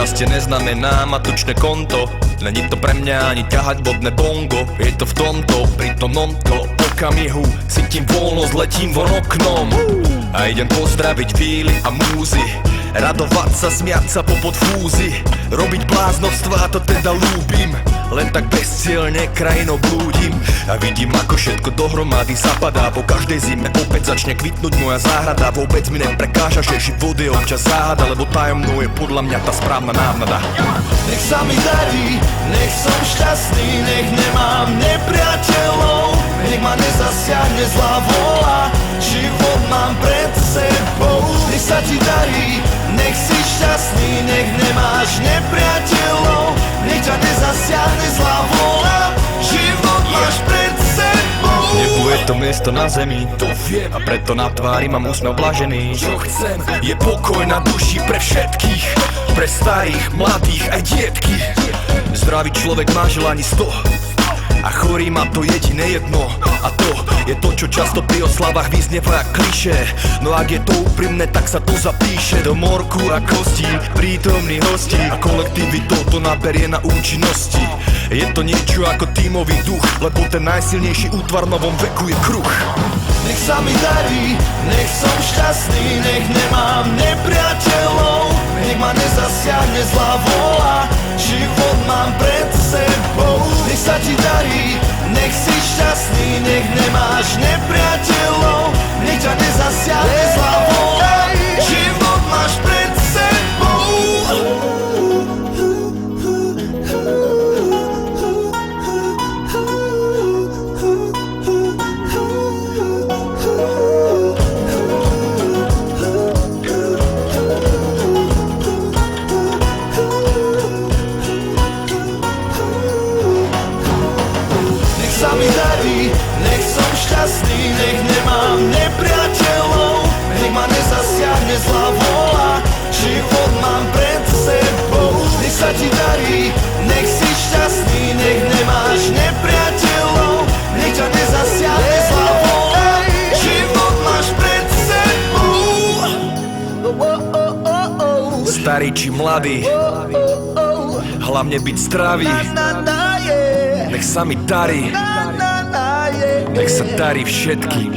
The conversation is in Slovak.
Šťastie neznamená mať tučné konto. Není to pre mňa ani ťahať vodné bongo. Je to v tomto, pri tom nomto okamihu cítim voľnosť, letím von oknom. A idem pozdraviť víly a múzy, radovať sa, smiať sa popod fúzy, robiť bláznovstvá, to teda ľúbim. Len tak bezcielne krajinou blúdim a vidím, ako všetko dohromady zapadá. Po každej zime opäť začne kvitnúť moja záhrada. Vôbec mi neprekáža, že život je občas záhada, lebo tajomnou je podľa mňa tá správna návnada. Nech sa mi darí, nech som šťastný, nech nemám nepriateľov, nech ma nezasiahne zlá vôľa, život mám pred sebou. Nech sa ti darí, nech si šťastný, nech nemáš nepriateľov, nech ťa nezasiahne zlá vôľa, život máš pred sebou. Nebu je to miesto na zemi, to viem, a preto na tvári mám úsmev blažený. Čo chcem, je pokoj na duši pre všetkých, pre starých, mladých aj dietky. Zdravý človek má želaní 100 a chorý má to jediné jedno. A to je to, čo často pri oslavách vyznieva jak klišé. No ak je to úprimné, tak sa to zapíše do morku a kostí prítomných hostí, a kolektivitou to naberie na účinnosti. Je to niečo ako tímový duch, lebo ten najsilnejší útvar v novom veku je kruh. Nech sa mi darí, nech som šťastný, nech nemám nepriateľov, nech ma nezasiahne zlá vôľa, život mám pred sebou. Nech sa ti darí, nech si šťastný, nech nemáš nepriateľov, nech ťa nezasiahne zlá vôľa, život máš pred sebou. Nech sa mi darí, nech som šťastný, nech nemám nepriateľov, nech ma nezasiahne zlá vôľa, život mám pred sebou. Nech sa ti darí, nech si šťastný, nech nemáš nepriateľov, nech ťa nezasiahne zlá vôľa, život máš pred sebou. Starý či mladý, hlavne byť zdravý. Nech sa mi darí, nech sa darí všetkým.